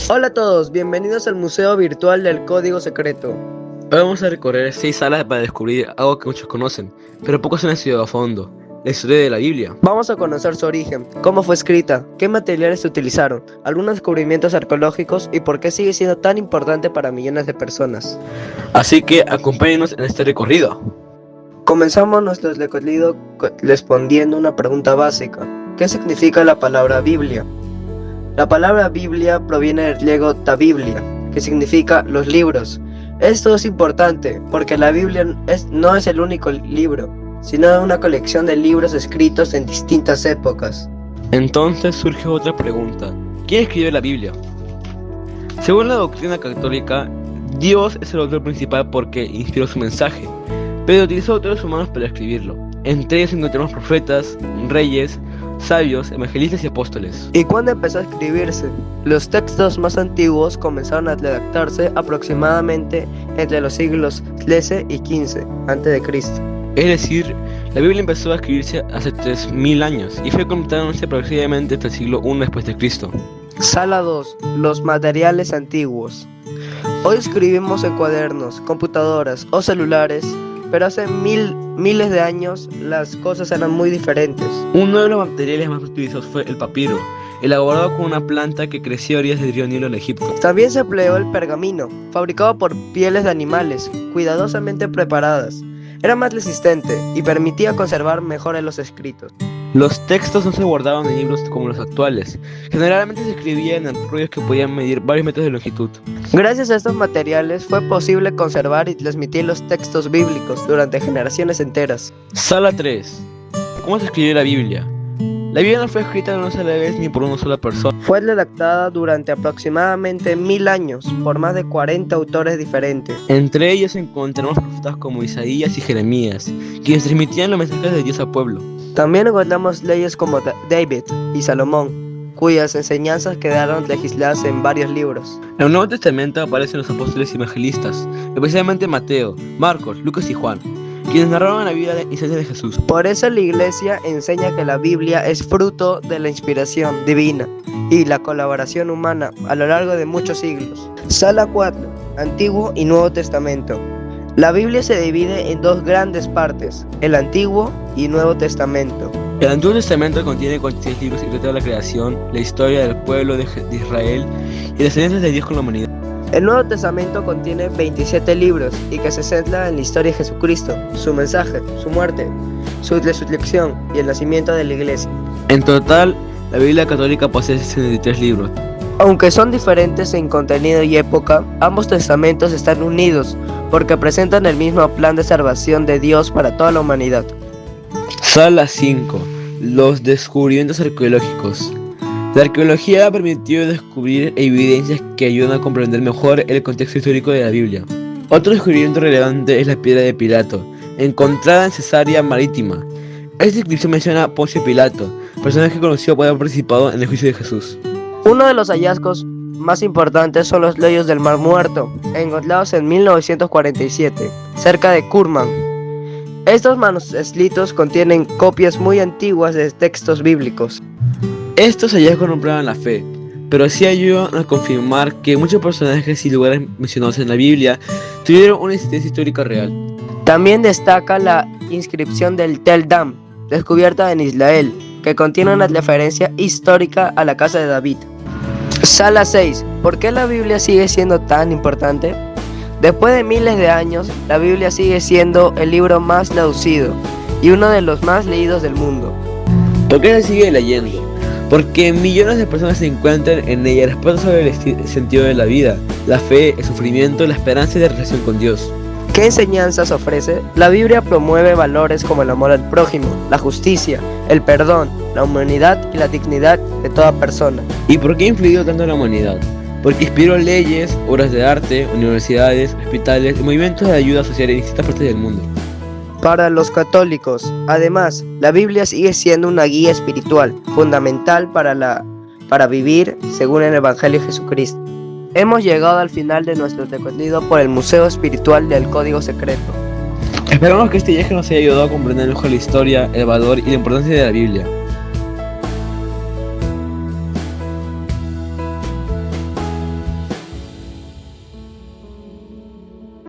Hola a todos, bienvenidos al Museo Virtual del Código Secreto. Hoy vamos a recorrer 6 salas para descubrir algo que muchos conocen, pero pocos han estudiado a fondo: la historia de la Biblia. Vamos a conocer su origen, cómo fue escrita, qué materiales se utilizaron, algunos descubrimientos arqueológicos y por qué sigue siendo tan importante para millones de personas. Así que acompáñenos en este recorrido. Comenzamos nuestro recorrido respondiendo una pregunta básica: ¿qué significa la palabra Biblia? La palabra Biblia proviene del griego ta biblia, que significa los libros. Esto es importante porque la Biblia no es el único libro, sino una colección de libros escritos en distintas épocas. Entonces surge otra pregunta: ¿quién escribió la Biblia? Según la doctrina católica, Dios es el autor principal porque inspiró su mensaje, pero utilizó autores humanos para escribirlo. Entre ellos encontramos profetas, reyes, sabios, evangelistas y apóstoles. ¿Y cuándo empezó a escribirse? Los textos más antiguos comenzaron a redactarse aproximadamente entre los siglos XIII y XV a.C. Es decir, la Biblia empezó a escribirse hace 3000 años y fue completándose aproximadamente hasta el siglo I después de Cristo. Sala 2. Los materiales antiguos. Hoy escribimos en cuadernos, computadoras o celulares, pero hace miles de años las cosas eran muy diferentes. Uno de los materiales más utilizados fue el papiro, elaborado con una planta que creció a orillas del río Nilo en Egipto. También se empleó el pergamino, fabricado por pieles de animales, cuidadosamente preparadas. Era más resistente y permitía conservar mejor los escritos. Los textos no se guardaban en libros como los actuales. Generalmente se escribían en rollos que podían medir varios metros de longitud. Gracias a estos materiales fue posible conservar y transmitir los textos bíblicos durante generaciones enteras. Sala 3. ¿Cómo se escribió la Biblia? La Biblia no fue escrita de una sola vez ni por una sola persona. Fue redactada durante aproximadamente 1000 años por más de 40 autores diferentes. Entre ellos encontramos profetas como Isaías y Jeremías, quienes transmitían los mensajes de Dios al pueblo. También encontramos leyes como David y Salomón, cuyas enseñanzas quedaron legisladas en varios libros. En el Nuevo Testamento aparecen los apóstoles y evangelistas, especialmente Mateo, Marcos, Lucas y Juan, quienes narraron la vida y enseñanza de Jesús. Por eso la Iglesia enseña que la Biblia es fruto de la inspiración divina y la colaboración humana a lo largo de muchos siglos. Sala 4. Antiguo y Nuevo Testamento. La Biblia se divide en dos grandes partes: el Antiguo y Nuevo Testamento. El Antiguo Testamento contiene 46 libros que tratan la creación, la historia del pueblo de Israel y las enseñanzas de Dios con la humanidad. El Nuevo Testamento contiene 27 libros y que se centra en la historia de Jesucristo, su mensaje, su muerte, su resurrección y el nacimiento de la Iglesia. En total, la Biblia católica posee 63 libros. Aunque son diferentes en contenido y época, ambos testamentos están unidos porque presentan el mismo plan de salvación de Dios para toda la humanidad. Sala 5. Los descubrimientos arqueológicos. La arqueología ha permitido descubrir evidencias que ayudan a comprender mejor el contexto histórico de la Biblia. Otro descubrimiento relevante es la piedra de Pilato, encontrada en Cesarea Marítima. Esta inscripción menciona a Poncio Pilato, personaje conocido por haber participado en el juicio de Jesús. Uno de los hallazgos más importantes son los sellos del Mar Muerto, encontrados en 1947, cerca de Qumran. Estos manuscritos contienen copias muy antiguas de textos bíblicos. Estos hallazgos no prueban la fe, pero sí ayudan a confirmar que muchos personajes y lugares mencionados en la Biblia tuvieron una existencia histórica real. También destaca la inscripción del Tel Dam, descubierta en Israel, que contiene una referencia histórica a la casa de David. Sala 6. ¿Por qué la Biblia sigue siendo tan importante? Después de miles de años, la Biblia sigue siendo el libro más traducido y uno de los más leídos del mundo. ¿Por qué se sigue leyendo? Porque millones de personas se encuentran en ella respuestas sobre el sentido de la vida, la fe, el sufrimiento, la esperanza y la relación con Dios. ¿Qué enseñanzas ofrece? La Biblia promueve valores como el amor al prójimo, la justicia, el perdón, la humanidad y la dignidad de toda persona. ¿Y por qué ha influido tanto en la humanidad? Porque inspiró leyes, obras de arte, universidades, hospitales y movimientos de ayuda social en distintas partes del mundo. Para los católicos, además, la Biblia sigue siendo una guía espiritual fundamental para vivir según el Evangelio de Jesucristo. Hemos llegado al final de nuestro recorrido por el Museo Espiritual del Código Secreto. Esperamos que este viaje nos haya ayudado a comprender mejor la historia, el valor y la importancia de la Biblia.